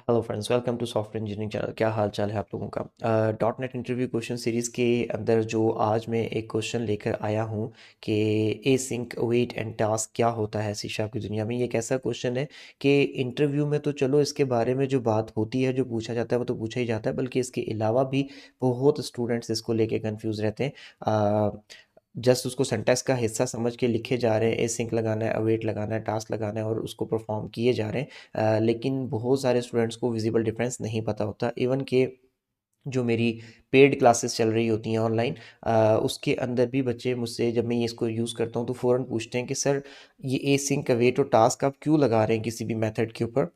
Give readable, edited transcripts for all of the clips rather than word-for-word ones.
Hello friends, welcome to software engineering channel. क्या हाल चाल है आप लोगों का। Dot net interview question series के अंदर जो आज मैं एक क्वेश्चन लेकर आया हूँ कि ए सिंक अवेट एंड टास्क क्या होता है सी शार्प की दुनिया में। ये एक ऐसा क्वेश्चन है कि इंटरव्यू में तो चलो इसके बारे में जो बात होती है, जो पूछा जाता है वो तो पूछा ही जाता है, बल्कि इसके अलावा भी बहुत स्टूडेंट्स इसको लेके कंफ्यूज रहते हैं। जस्ट उसको सेंटेंस का हिस्सा समझ के लिखे जा रहे हैं, ए सिंक लगाना है, अवेट लगाना है, टास्क लगाना है और उसको परफॉर्म किए जा रहे हैं। लेकिन बहुत सारे स्टूडेंट्स को विजिबल डिफरेंस नहीं पता होता। इवन के जो मेरी पेड क्लासेस चल रही होती हैं ऑनलाइन, उसके अंदर भी बच्चे मुझसे, जब मैं ये इसको यूज़ करता हूँ तो फ़ौरन पूछते हैं कि सर ये ए सिंक अवेट और टास्क आप क्यों लगा रहे हैं किसी भी मेथड के ऊपर।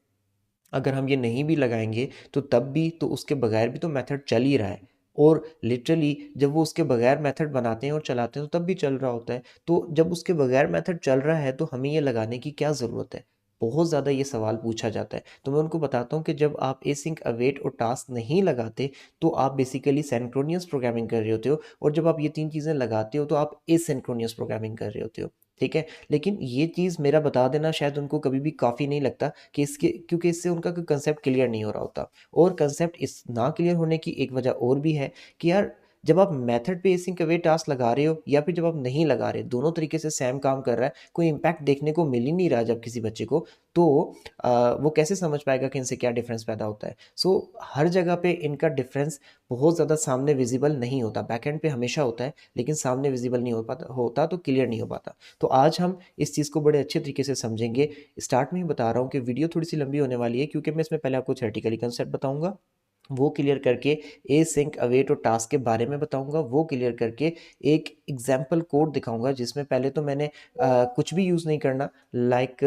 अगर हम ये नहीं भी लगाएंगे तो तब भी तो उसके बगैर भी तो मेथड चल ही रहा है। और लिटरली जब वो उसके बगैर मेथड बनाते हैं और चलाते हैं तो तब भी चल रहा होता है। तो जब उसके बगैर मेथड चल रहा है तो हमें ये लगाने की क्या ज़रूरत है। बहुत ज़्यादा ये सवाल पूछा जाता है, तो मैं उनको बताता हूँ कि जब आप एसिंक अवेट और टास्क नहीं लगाते तो आप बेसिकली सिंक्रोनियस प्रोग्रामिंग कर रहे होते हो, और जब आप ये तीन चीज़ें लगाते हो तो आप एसिंक्रोनियस प्रोग्रामिंग कर रहे होते हो। ठीक है, लेकिन ये चीज़ मेरा बता देना शायद उनको कभी भी काफ़ी नहीं लगता कि इसके, क्योंकि इससे उनका कोई कंसेप्ट क्लियर नहीं हो रहा होता। और कंसेप्ट इस ना क्लियर होने की एक वजह और भी है कि यार, जब आप मेथड पे एसिंक अवे टास्क लगा रहे हो या फिर जब आप नहीं लगा रहे, दोनों तरीके से सेम काम कर रहा है, कोई इम्पैक्ट देखने को मिल ही नहीं रहा जब किसी बच्चे को, तो वो कैसे समझ पाएगा कि इनसे क्या डिफरेंस पैदा होता है। सो हर जगह पे इनका डिफरेंस बहुत ज़्यादा सामने विजिबल नहीं होता। बैकएंड पे हमेशा होता है लेकिन सामने विजिबल नहीं होता तो क्लियर नहीं हो पाता। तो आज हम इस चीज़ को बड़े अच्छे तरीके से समझेंगे। स्टार्ट में ही बता रहा हूँ कि वीडियो थोड़ी सी लंबी होने वाली है, क्योंकि मैं इसमें पहले आपको थ्योरेटिकली कंसेप्ट बताऊंगा, वो क्लियर करके ए सिंक अवेट और टास्क के बारे में बताऊंगा, वो क्लियर करके एक एग्जाम्पल कोड दिखाऊंगा जिसमें पहले तो मैंने कुछ भी यूज़ नहीं करना, लाइक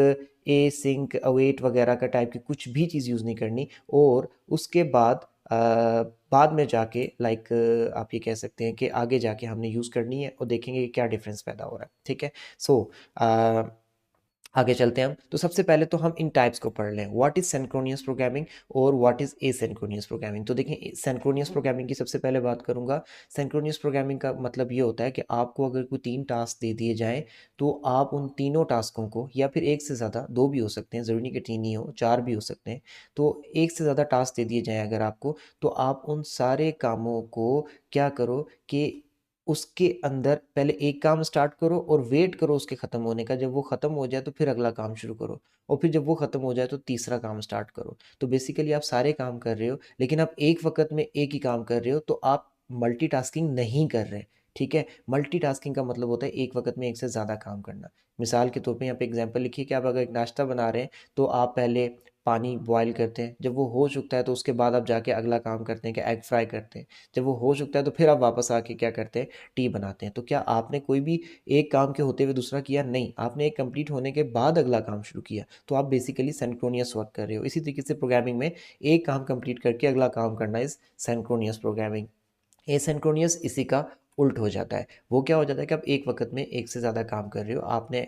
ए सिंक अवेट वगैरह का टाइप की कुछ भी चीज़ यूज़ नहीं करनी। और उसके बाद बाद में जाके लाइक आप ये कह सकते हैं कि आगे जाके हमने यूज़ करनी है और देखेंगे कि क्या डिफरेंस पैदा हो रहा है। ठीक है, सो आगे चलते हैं हम। तो सबसे पहले तो हम इन टाइप्स को पढ़ लें, व्हाट इज सिंक्रोनियस प्रोग्रामिंग और व्हाट इज एसिंक्रोनियस प्रोग्रामिंग। तो देखें, सिंक्रोनियस प्रोग्रामिंग की सबसे पहले बात करूंगा। सिंक्रोनियस प्रोग्रामिंग का मतलब ये होता है कि आपको अगर कोई तीन टास्क दे दिए जाएं तो आप उन तीनों टास्कों को, या फिर एक से ज़्यादा, दो भी हो सकते हैं, ज़रूरी नहीं कि तीन ही हो, चार भी हो सकते हैं, तो एक से ज़्यादा टास्क दे दिए जाएं अगर आपको, तो आप उन सारे कामों को क्या करो कि उसके अंदर पहले एक काम स्टार्ट करो और वेट करो उसके ख़त्म होने का। जब वो ख़त्म हो जाए तो फिर अगला काम शुरू करो, और फिर जब वो ख़त्म हो जाए तो तीसरा काम स्टार्ट करो। तो बेसिकली आप सारे काम कर रहे हो लेकिन आप एक वक्त में एक ही काम कर रहे हो, तो आप मल्टीटास्किंग नहीं कर रहे। ठीक है, मल्टीटास्किंग का मतलब होता है एक वक्त में एक से ज़्यादा काम करना। मिसाल के तौर पे यहाँ पे एग्जांपल लिखिए कि आप अगर एक नाश्ता बना रहे हैं तो आप पहले पानी बॉयल करते हैं, जब वो हो चुकता है तो उसके बाद आप जाके अगला काम करते हैं कि एग फ्राई करते हैं, जब वो हो चुकता है तो फिर आप वापस आके क्या करते हैं, टी बनाते हैं। तो क्या आपने कोई भी एक काम के होते हुए दूसरा किया? नहीं, आपने एक कंप्लीट होने के बाद अगला काम शुरू किया। तो आप बेसिकली सिंक्रोनियस वर्क कर रहे हो। इसी तरीके से प्रोग्रामिंग में एक काम कंप्लीट करके अगला काम करना इज सिंक्रोनियस प्रोग्रामिंग। एसिंक्रोनियस इसी का उल्ट हो जाता है। वो क्या हो जाता है कि आप एक वक्त में एक से ज़्यादा काम कर रहे हो, आपने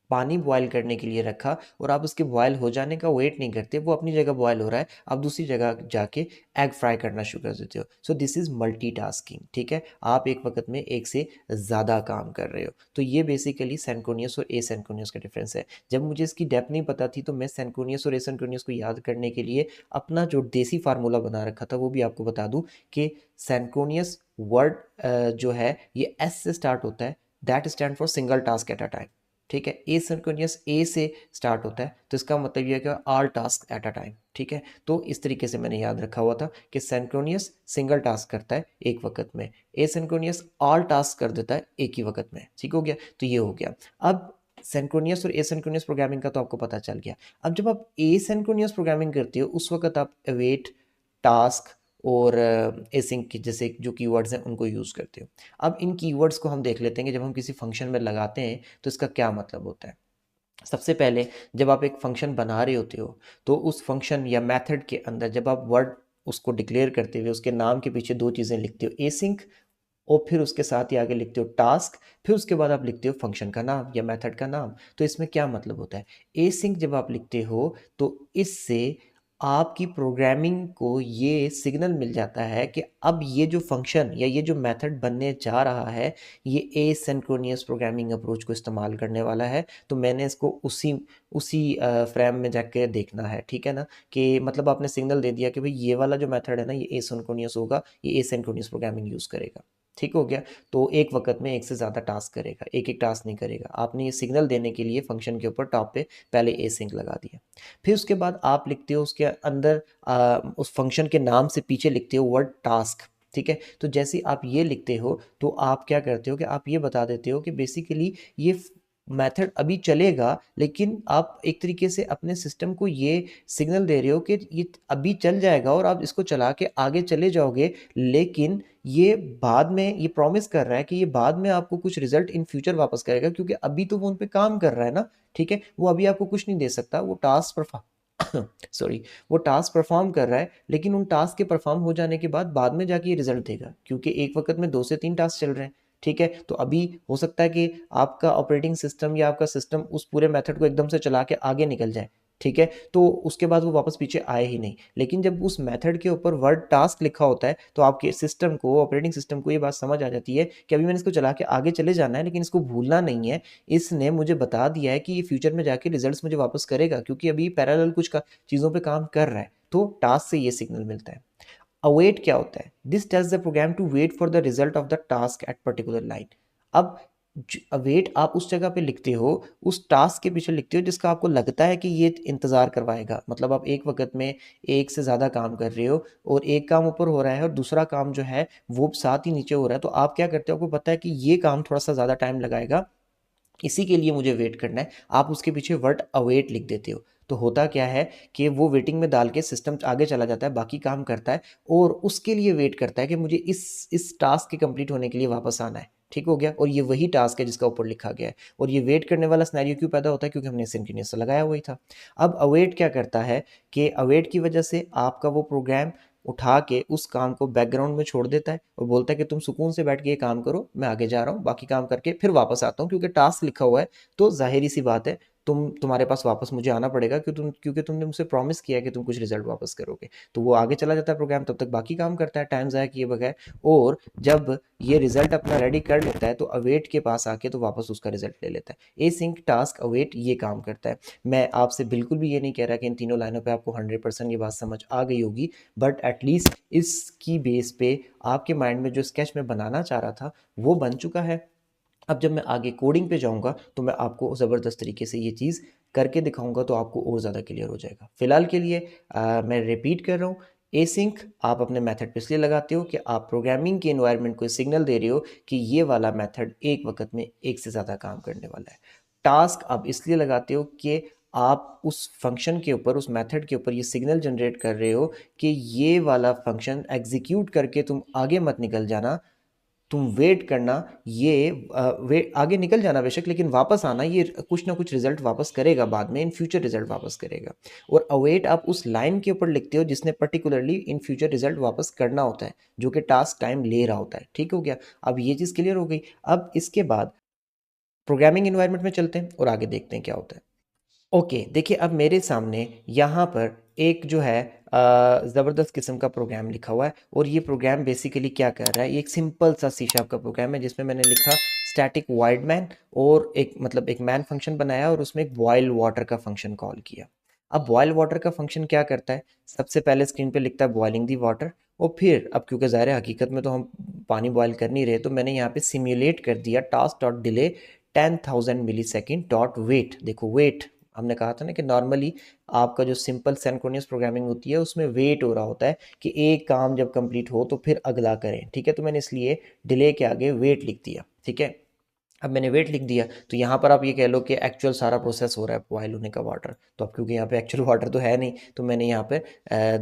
पानी बॉयल करने के लिए रखा और आप उसके बॉयल हो जाने का वेट नहीं करते, वो अपनी जगह बॉयल हो रहा है, आप दूसरी जगह जाके एग फ्राई करना शुरू कर देते हो। So this is multitasking. ठीक है, आप एक वक्त में एक से ज़्यादा काम कर रहे हो। तो ये बेसिकली सिंक्रोनियस और एसिंक्रोनियस का डिफरेंस है। जब मुझे इसकी डेप्थ नहीं पता थी तो मैं सिंक्रोनियस और एसिंक्रोनियस को याद करने के लिए अपना जो देसी फार्मूला बना रखा था वो भी आपको बता दूं कि सिंक्रोनियस वर्ड जो है ये एस से स्टार्ट होता है, that stand for single task at a time. ठीक है, एसिंक्रोनियस ए से स्टार्ट होता है तो इसका मतलब ये है कि all task at a time. ठीक है, तो इस तरीके से मैंने याद रखा हुआ था कि सिंक्रोनियस सिंगल टास्क करता है एक वक्त में, एसिंक्रोनियस ऑल टास्क कर देता है एक ही वक्त में। ठीक हो गया, तो ये हो गया। अब सिंक्रोनियस और एसिंक्रोनियस प्रोग्रामिंग का तो आपको पता चल गया। अब जब आप एसिंक्रोनियस प्रोग्रामिंग करते हो उस वक्त आप अवेट, टास्क और एसिंक के जैसे जो कीवर्ड्स हैं उनको यूज़ करते हो। अब इन कीवर्ड्स को हम देख लेते हैं कि जब हम किसी फंक्शन में लगाते हैं तो इसका क्या मतलब होता है। सबसे पहले जब आप एक फंक्शन बना रहे होते हो तो उस फंक्शन या मेथड के अंदर जब आप वर्ड उसको डिक्लेयर करते हुए उसके नाम के पीछे दो चीज़ें लिखते हो, एसिंक, और फिर उसके साथ ही आगे लिखते हो टास्क, फिर उसके बाद आप लिखते हो फंक्शन का नाम या मेथड का नाम। तो इसमें क्या मतलब होता है, एसिंक जब आप लिखते हो तो इससे आपकी प्रोग्रामिंग को ये सिग्नल मिल जाता है कि अब ये जो फंक्शन या ये जो मेथड बनने जा रहा है, ये एसिंक्रोनस प्रोग्रामिंग अप्रोच को इस्तेमाल करने वाला है। तो मैंने इसको उसी उसी फ्रेम में जाके देखना है, ठीक है ना? कि मतलब आपने सिग्नल दे दिया कि भाई ये वाला जो मेथड है ना, ये एसिंक्रोनस होगा, ये एसिंक्रोनस प्रोग्रामिंग यूज़ करेगा। ठीक हो गया? तो एक वक़्त में एक से ज़्यादा टास्क करेगा, एक-एक टास्क नहीं करेगा। आपने ये सिग्नल देने के लिए फंक्शन के ऊपर टॉप पे पहले एसिंक लगा दिया। फिर उसके बाद आप लिखते हो उसके अंदर उस फंक्शन के नाम से पीछे लिखते हो वर्ड टास्क। ठीक है, तो जैसे आप ये लिखते हो तो आप क्या करते हो कि आप ये बता देते हो कि बेसिकली ये मेथड अभी चलेगा, लेकिन आप एक तरीके से अपने सिस्टम को ये सिग्नल दे रहे हो कि ये अभी चल जाएगा और आप इसको चला के आगे चले जाओगे, लेकिन ये बाद में ये प्रॉमिस कर रहा है कि ये बाद में आपको कुछ रिजल्ट इन फ्यूचर वापस करेगा, क्योंकि अभी तो वो उन पे काम कर रहा है ना। ठीक है, वो अभी आपको कुछ नहीं दे सकता, वो टास्क परफॉर्म सॉरी, वो टास्क परफॉर्म कर रहा है, लेकिन उन टास्क के परफॉर्म हो जाने के बाद में जाके ये रिजल्ट देगा, क्योंकि एक वक्त में 2 से 3 टास्क चल रहे हैं। ठीक है, तो अभी हो सकता है कि आपका ऑपरेटिंग सिस्टम या आपका सिस्टम उस पूरे मेथड को एकदम से चला के आगे निकल जाए। ठीक है, तो उसके बाद वो वापस पीछे आए ही नहीं, लेकिन जब उस मेथड के ऊपर वर्ड टास्क लिखा होता है तो आपके सिस्टम को, ऑपरेटिंग सिस्टम को ये बात समझ आ जाती है कि अभी मैंने इसको चला के आगे चले जाना है, लेकिन इसको भूलना नहीं है। इसने मुझे बता दिया है कि ये फ्यूचर में जाके रिजल्ट्स मुझे वापस करेगा, क्योंकि अभी पैरेलल कुछ का चीज़ों पे काम कर रहा है। तो टास्क से ये सिग्नल मिलता है। अवेट क्या होता है? This tells the program to wait for the result of the task at particular line. अब अवेट आप उस जगह पे लिखते हो, उस टास्क के पीछे लिखते हो जिसका आपको लगता है कि ये इंतज़ार करवाएगा। मतलब आप एक वक़्त में एक से ज़्यादा काम कर रहे हो और एक काम ऊपर हो रहा है और दूसरा काम जो है वो साथ ही नीचे हो रहा है, तो आप क्या करते हो, आपको पता है कि ये काम थोड़ा-सा ज़्यादा टाइम लगाएगा, इसी के लिए मुझे वेट करना है। आप उसके पीछे वर्ड अवेट लिख देते हो। तो होता क्या है कि वो वेटिंग में डाल के सिस्टम आगे चला जाता है, बाकी काम करता है और उसके लिए वेट करता है कि मुझे इस टास्क के कंप्लीट होने के लिए वापस आना है। ठीक हो गया? और ये वही टास्क है जिसका ऊपर लिखा गया है, और ये वेट करने वाला सिनेरियो क्यों पैदा होता है? क्योंकि हमने सिंक्रोनस लगाया हुआ ही था। अब अवेट क्या करता है कि अवेट की वजह से आपका वो प्रोग्राम उठा के उस काम को बैकग्राउंड में छोड़ देता है और बोलता है कि तुम सुकून से बैठ के ये काम करो, मैं आगे जा रहा हूँ, बाकी काम करके फिर वापस आता हूँ, क्योंकि टास्क लिखा हुआ है। तो ज़ाहिर सी बात है, तुम्हारे पास वापस मुझे आना पड़ेगा, क्योंकि तुमने मुझसे प्रॉमिस किया है कि तुम कुछ रिजल्ट वापस करोगे। तो वो आगे चला जाता है प्रोग्राम, तब तक बाकी काम करता है टाइम ज़ाया किए बगैर। और जब ये रिजल्ट अपना रेडी कर लेता है तो अवेट के पास आके तो वापस उसका रिजल्ट ले लेता है। ए सिंक टास्क अवेट ये काम करता है। मैं आपसे बिल्कुल भी ये नहीं कह रहा कि इन तीनों लाइनों पे आपको 100% ये बात समझ आ गई होगी, बट एटलीस्ट इसकी बेस पे आपके माइंड में जो स्केच मैं बनाना चाह रहा था वो बन चुका है। अब जब मैं आगे कोडिंग पे जाऊँगा तो मैं आपको ज़बरदस्त तरीके से ये चीज़ करके दिखाऊँगा, तो आपको और ज़्यादा क्लियर हो जाएगा। फ़िलहाल के लिए मैं रिपीट कर रहा हूँ, एसिंक आप अपने मेथड पे इसलिए लगाते हो कि आप प्रोग्रामिंग के एनवायरनमेंट को सिग्नल दे रहे हो कि ये वाला मेथड एक वक़्त में एक से ज़्यादा काम करने वाला है। टास्क आप इसलिए लगाते हो कि आप उस फंक्शन के ऊपर, उस मेथड के ऊपर ये सिग्नल जनरेट कर रहे हो कि ये वाला फंक्शन एग्ज़ीक्यूट करके तुम आगे मत निकल जाना, तुम वेट करना, ये वे आगे निकल जाना बेशक, लेकिन वापस आना, ये कुछ ना कुछ रिजल्ट वापस करेगा बाद में, इन फ्यूचर रिजल्ट वापस करेगा। और अवेट आप उस लाइन के ऊपर लिखते हो जिसने पर्टिकुलरली इन फ्यूचर रिजल्ट वापस करना होता है, जो कि टास्क टाइम ले रहा होता है। ठीक हो गया? अब ये चीज़ क्लियर हो गई। अब इसके बाद प्रोग्रामिंग इन्वायरमेंट में चलते हैं और आगे देखते हैं क्या होता है। ओके, देखिए अब मेरे सामने यहाँ पर एक जो है ज़बरदस्त किस्म का प्रोग्राम लिखा हुआ है, और ये प्रोग्राम बेसिकली क्या कर रहा है, ये एक सिंपल सा सी शार्प का प्रोग्राम है जिसमें मैंने लिखा स्टैटिक वॉइड मैन, और एक मतलब एक मैन फंक्शन बनाया और उसमें एक बॉयल वाटर का फंक्शन कॉल किया। अब बॉयल वाटर का फंक्शन क्या करता है, सबसे पहले स्क्रीन पे लिखता है बॉइलिंग दी वाटर, और फिर अब क्योंकि ज़ाहिर है हकीकत में तो हम पानी बॉयल कर नहीं रहे, तो मैंने यहाँ पे सिम्युलेट कर दिया टास्क डॉट डिले 10,000 मिली सेकेंड डॉट वेट। देखो वेट, हमने कहा था ना कि नॉर्मली आपका जो सिंपल सिंक्रोनियस प्रोग्रामिंग होती है उसमें वेट हो रहा होता है कि एक काम जब कंप्लीट हो तो फिर अगला करें। ठीक है, तो मैंने इसलिए डिले के आगे वेट लिख दिया। ठीक है, अब मैंने वेट लिख दिया, तो यहाँ पर आप ये कह लो कि एक्चुअल सारा प्रोसेस हो रहा है बॉयल होने का वाटर। तो अब क्योंकि यहाँ पे एक्चुअल वाटर तो है नहीं, तो मैंने यहाँ पे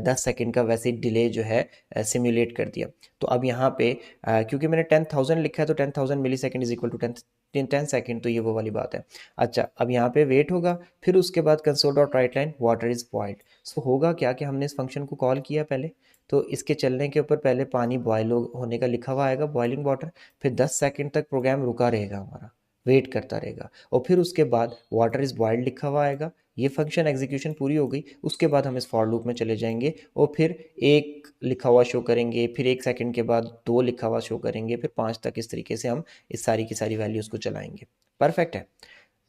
10 सेकेंड का वैसे ही डिले जो है सिमुलेट कर दिया। तो अब यहाँ पे क्योंकि मैंने 10,000 लिखा है, तो 10,000 millisecond is equal to 10 second, तो ये वो वाली बात है। अच्छा, अब यहाँ पे वेट होगा, फिर उसके बाद console dot write line water is boiled. So होगा क्या कि हमने इस फंक्शन को कॉल किया पहले, तो इसके चलने के ऊपर पहले पानी बॉयल होने का लिखा हुआ आएगा, बॉइलिंग वाटर, फिर 10 सेकंड तक प्रोग्राम रुका रहेगा हमारा, वेट करता रहेगा, और फिर उसके बाद वाटर इज़ बॉइल्ड लिखा हुआ आएगा, ये फंक्शन एग्जीक्यूशन पूरी हो गई, उसके बाद हम इस फॉर लूप में चले जाएंगे और फिर 1 लिखा हुआ शो करेंगे, फिर 1 सेकंड के बाद 2 लिखा हुआ शो करेंगे, फिर 5 तक। इस तरीके से हम इस सारी की सारी वैल्यूज़ को चलाएंगे। परफेक्ट है।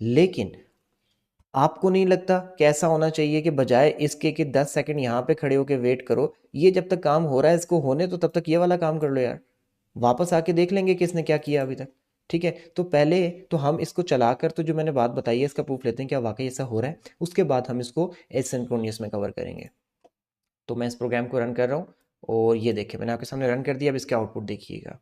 लेकिन आपको नहीं लगता कि ऐसा होना चाहिए कि बजाय इसके कि 10 सेकंड यहाँ पे खड़े होकर वेट करो, ये जब तक काम हो रहा है इसको होने तो तब तक ये वाला काम कर लो यार, वापस आके देख लेंगे कि इसने क्या किया अभी तक। ठीक है, तो पहले तो हम इसको चलाकर तो जो मैंने बात बताई है इसका प्रूफ लेते हैं क्या वाकई ऐसा हो रहा है, उसके बाद हम इसको एसिंक्रोनियस में कवर करेंगे। तो मैं इस प्रोग्राम को रन कर रहा हूँ और ये देखिए मैंने आपके सामने रन कर दिया। अब इसके आउटपुट देखिएगा,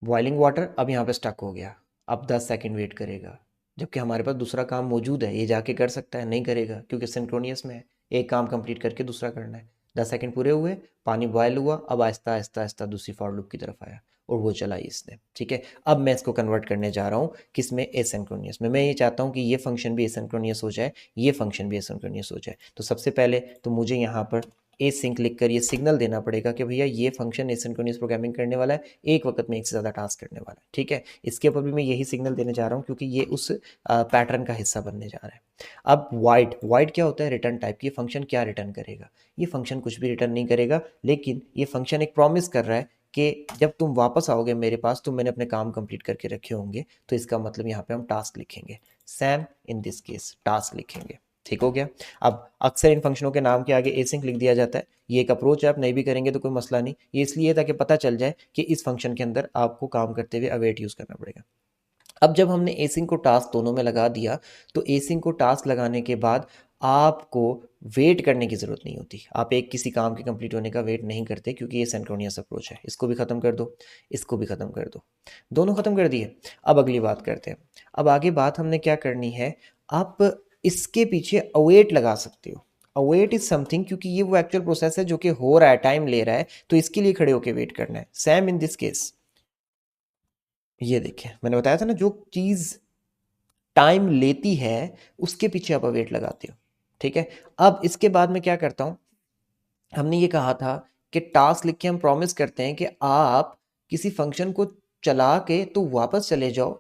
बॉइलिंग वाटर अब यहाँ पे स्टक हो गया, अब 10 सेकंड वेट करेगा, जबकि हमारे पास दूसरा काम मौजूद है, ये जाके कर सकता है, नहीं करेगा क्योंकि सिंक्रोनियस में है, एक काम कंप्लीट करके दूसरा करना है। 10 सेकंड पूरे हुए, पानी बॉयल हुआ, अब आहिस्ता आहिस्ता आहिस्ता दूसरी फॉर लूप की तरफ आया और वो चलाई इसने। ठीक है, अब मैं इसको कन्वर्ट करने जा रहा हूँ किस में, एसिंक्रोनियस में। मैं ये चाहता हूँ कि ये फंक्शन भी एसिंक्रोनियस हो जाए, ये फंक्शन भी एसिंक्रोनियस हो जाए। तो सबसे पहले तो मुझे यहाँ पर एसिंक लिख कर ये सिग्नल देना पड़ेगा कि भैया ये फंक्शन एसिंक्रोनियस प्रोग्रामिंग करने वाला है, एक वक्त में एक से ज़्यादा टास्क करने वाला है। ठीक है, इसके ऊपर भी मैं यही सिग्नल देने जा रहा हूँ क्योंकि ये उस पैटर्न का हिस्सा बनने जा रहा है। अब वाइड वाइड क्या होता है, रिटर्न टाइप। ये फंक्शन क्या रिटर्न करेगा, ये फंक्शन कुछ भी रिटर्न नहीं करेगा, लेकिन ये फंक्शन एक प्रॉमिस कर रहा है कि जब तुम वापस आओगे मेरे पास तो मैंने अपने काम कंप्लीट करके रखे होंगे। तो इसका मतलब यहाँ पे हम टास्क लिखेंगे, Sam in this case task लिखेंगे। ठीक हो गया। अब अक्सर इन फंक्शनों के नाम के आगे एसिंक लिख दिया जाता है, ये एक अप्रोच है, आप नहीं भी करेंगे तो कोई मसला नहीं, ये इसलिए ताकि पता चल जाए कि इस फंक्शन के अंदर आपको काम करते हुए अवेट यूज़ करना पड़ेगा। अब जब हमने एसिंक को टास्क दोनों में लगा दिया तो एसिंक को टास्क लगाने के बाद आपको वेट करने की ज़रूरत नहीं होती, आप एक किसी काम के कंप्लीट होने का वेट नहीं करते क्योंकि ये सिंक्रोनियस अप्रोच है। इसको भी ख़त्म कर दो, इसको भी ख़त्म कर दो, दोनों ख़त्म कर दिए। अब अगली बात करते हैं। अब आगे बात हमने क्या करनी है, आप इसके पीछे अवेट लगा सकते हो। अवेट इज समथिंग, क्योंकि ये वो एक्चुअल प्रोसेस है जो कि हो रहा है, टाइम ले रहा है, तो इसके लिए खड़े होकर वेट करना है। सैम इन दिस केस, ये देखिए मैंने बताया था ना, जो चीज़ टाइम लेती है उसके पीछे आप अवेट लगाते हो। ठीक है, अब इसके बाद मैं क्या करता हूँ, हमने ये कहा था कि टास्क लिख के हम प्रॉमिस करते हैं कि आप किसी फंक्शन को चला के तो वापस चले जाओ,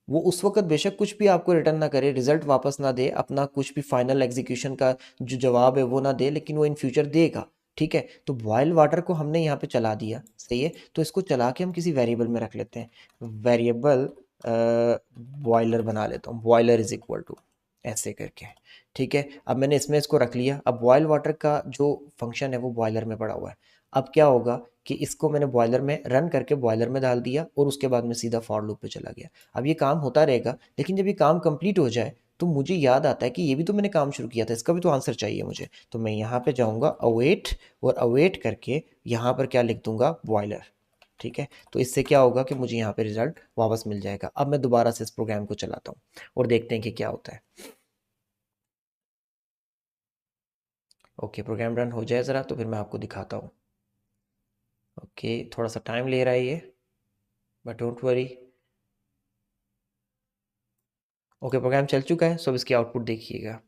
वो उस वक्त बेशक कुछ भी आपको रिटर्न ना करे, रिजल्ट वापस ना दे, अपना कुछ भी फाइनल एग्जीक्यूशन का जो जवाब है वो ना दे, लेकिन वो इन फ्यूचर देगा। ठीक है, तो बॉयल वाटर को हमने यहाँ पे चला दिया, सही है, तो इसको चला के हम किसी वेरिएबल में रख लेते हैं। वेरिएबल बॉयलर बना लेता हूँ, बॉयलर इज इक्वल टू ऐसे करके। ठीक है, अब मैंने इसमें इसको रख लिया। अब बॉयल वाटर का जो फंक्शन है वो बॉयलर में पड़ा हुआ है। अब क्या होगा कि इसको मैंने बॉयलर में रन करके बॉयलर में डाल दिया और उसके बाद में सीधा फॉर लूप पे चला गया। अब ये काम होता रहेगा, लेकिन जब ये काम कंप्लीट हो जाए तो मुझे याद आता है कि ये भी तो मैंने काम शुरू किया था, इसका भी तो आंसर चाहिए मुझे। तो मैं यहाँ पे जाऊँगा अवेट, और अवेट करके यहाँ पर क्या लिख दूंगा, बॉयलर। ठीक है, तो इससे क्या होगा कि मुझे यहाँ पे रिजल्ट वापस मिल जाएगा। अब मैं दोबारा से इस प्रोग्राम को चलाता हूँ और देखते हैं कि क्या होता है। ओके, प्रोग्राम रन हो जाए ज़रा तो फिर मैं आपको दिखाता हूँ। ओके, थोड़ा सा टाइम ले रहा है ये, but don't worry. Okay, program चल चुका है, सो अब इसकी आउटपुट देखिएगा।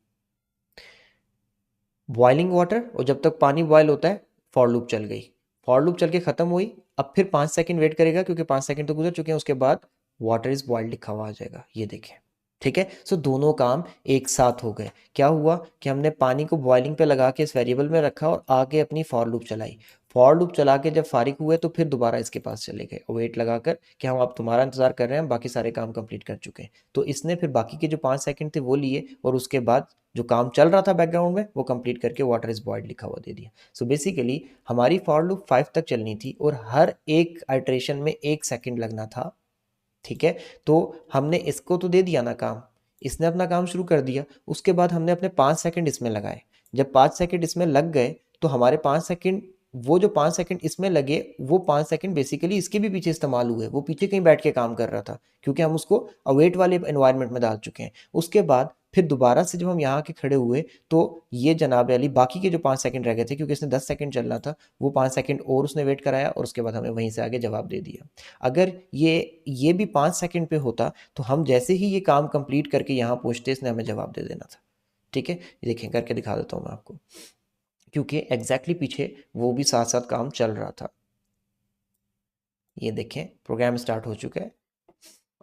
बॉइलिंग वाटर, और जब तक पानी बॉयल होता है फॉर लूप चल गई, फॉर लूप चल के ख़त्म हुई। अब फिर 5 सेकंड वेट करेगा क्योंकि 5 सेकंड तो गुजर चुके हैं, उसके बाद वाटर इज़ बॉइल्ड लिखा हुआ आ जाएगा, ये देखें। ठीक है, सो दोनों काम एक साथ हो गए। क्या हुआ कि हमने पानी को बॉइलिंग पे लगा के इस वेरिएबल में रखा और आगे अपनी फॉर लूप चलाई। फॉर लूप चला के जब फारिग हुए तो फिर दोबारा इसके पास चले गए और वेट लगाकर कि हम अब तुम्हारा इंतजार कर रहे हैं, बाकी सारे काम कंप्लीट कर चुके हैं। तो इसने फिर बाकी के जो 5 सेकंड थे वो लिए और उसके बाद जो काम चल रहा था बैकग्राउंड में वो कंप्लीट करके वाटर इज बॉइल्ड लिखा हुआ दे दिया। सो बेसिकली हमारी फॉर लूप 5 तक चलनी थी और हर एक आइट्रेशन में 1 सेकंड लगना था। ठीक है, तो हमने इसको तो दे दिया ना काम, इसने अपना काम शुरू कर दिया, उसके बाद हमने अपने 5 सेकंड इसमें लगाए। जब 5 सेकंड इसमें लग गए तो हमारे 5 सेकंड, वो जो 5 सेकंड इसमें लगे वो 5 सेकंड बेसिकली इसके भी पीछे इस्तेमाल हुए, वो पीछे कहीं बैठ के काम कर रहा था क्योंकि हम उसको अवेट वाले एनवायरनमेंट में डाल चुके हैं। उसके बाद फिर दोबारा से जब हम यहाँ के खड़े हुए तो ये जनाब अली बाकी के जो 5 सेकंड रह गए थे, क्योंकि इसने 10 सेकंड चलना था, वो 5 सेकंड और उसने वेट कराया और उसके बाद हमें वहीं से आगे जवाब दे दिया। अगर ये भी 5 सेकंड पे होता तो हम जैसे ही ये काम कंप्लीट करके यहाँ पहुँचते इसने हमें जवाब दे देना था। ठीक है, ये देखें करके दिखा देता हूँ मैं आपको, क्योंकि एग्जैक्टली पीछे वो भी साथ साथ काम चल रहा था। ये देखें प्रोग्राम स्टार्ट हो चुका है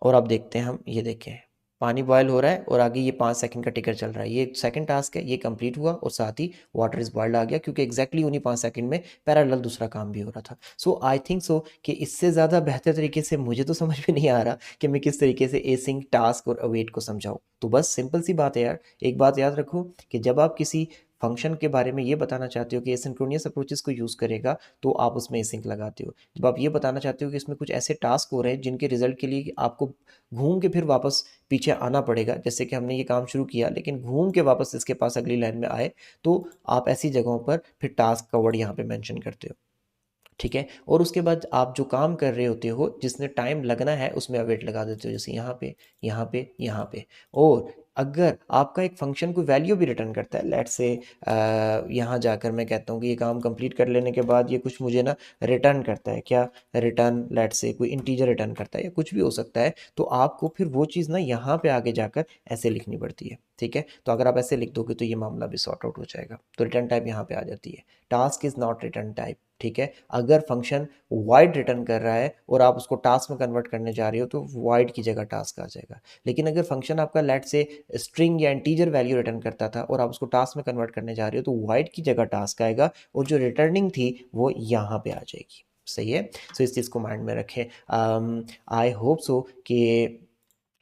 और अब देखते हैं हम, ये देखें पानी बॉयल हो रहा है और आगे ये 5 सेकंड का टिकर चल रहा है, ये सेकंड टास्क है, ये कंप्लीट हुआ और साथ ही वाटर इज बॉयल्ड आ गया, क्योंकि एग्जैक्टली उन्हीं 5 सेकंड में पैरेलल दूसरा काम भी हो रहा था। सो आई थिंक सो कि इससे ज़्यादा बेहतर तरीके से मुझे तो समझ में नहीं आ रहा कि मैं किस तरीके से एसिंक, टास्क और अवेट को समझाऊँ। तो बस सिंपल सी बात है यार, एक बात याद रखो कि जब आप किसी फंक्शन के बारे में ये बताना चाहते हो कि एसिंक्रोनियस अप्रोचेस को यूज़ करेगा, तो आप उसमें एसिंक लगाते हो। जब आप ये बताना चाहते हो कि इसमें कुछ ऐसे टास्क हो रहे हैं जिनके रिजल्ट के लिए आपको घूम के फिर वापस पीछे आना पड़ेगा, जैसे कि हमने ये काम शुरू किया लेकिन घूम के वापस इसके पास अगली लाइन में आए, तो आप ऐसी जगहों पर फिर टास्क का वर्ड यहाँ पे मेंशन करते हो। ठीक है, और उसके बाद आप जो काम कर रहे होते हो जिसने टाइम लगना है उसमें अवेट लगा देते हो, जैसे यहाँ पे, यहाँ पे, यहाँ पे। और अगर आपका एक फंक्शन कोई वैल्यू भी रिटर्न करता है, लेट्स से यहाँ जाकर मैं कहता हूँ कि ये काम कंप्लीट कर लेने के बाद ये कुछ मुझे ना रिटर्न करता है, क्या रिटर्न, लेट्स से कोई इंटीजर रिटर्न करता है या कुछ भी हो सकता है, तो आपको फिर वो चीज़ ना यहाँ पे आगे जाकर ऐसे लिखनी पड़ती है। ठीक है, तो अगर आप ऐसे लिख दोगे तो ये मामला भी सॉर्ट आउट हो जाएगा, तो रिटर्न टाइप यहाँ पे आ जाती है, task is not return type. ठीक है, अगर फंक्शन वाइड रिटर्न कर रहा है और आप उसको टास्क में कन्वर्ट करने जा रहे हो तो वाइड की जगह टास्क आ जाएगा। लेकिन अगर फंक्शन आपका लेट से स्ट्रिंग या इंटीजर वैल्यू रिटर्न करता था और आप उसको टास्क में कन्वर्ट करने जा रहे हो, तो वाइड की जगह टास्क आएगा और जो रिटर्निंग थी वो यहाँ पे आ जाएगी। सही है, सो इस चीज़ को माइंड में रखें। आई होप सो कि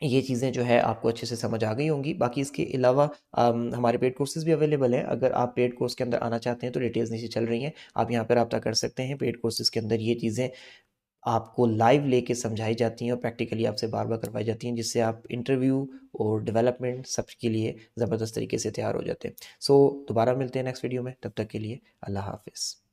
ये चीज़ें जो है आपको अच्छे से समझ आ गई होंगी। बाकी इसके अलावा हमारे पेड कोर्सेज़ भी अवेलेबल हैं। अगर आप पेड कोर्स के अंदर आना चाहते हैं तो डिटेल्स नीचे चल रही हैं, आप यहाँ पर रब्ता कर सकते हैं। पेड कोर्सेज़ के अंदर ये चीज़ें आपको लाइव लेके समझाई जाती हैं और प्रैक्टिकली आपसे बार-बार करवाई जाती हैं, जिससे आप इंटरव्यू और डेवलपमेंट सब के लिए ज़बरदस्त तरीके से तैयार हो जाते हैं। सो दोबारा मिलते हैं नेक्स्ट वीडियो में, तब तक के लिए अल्लाह हाफ़िज़।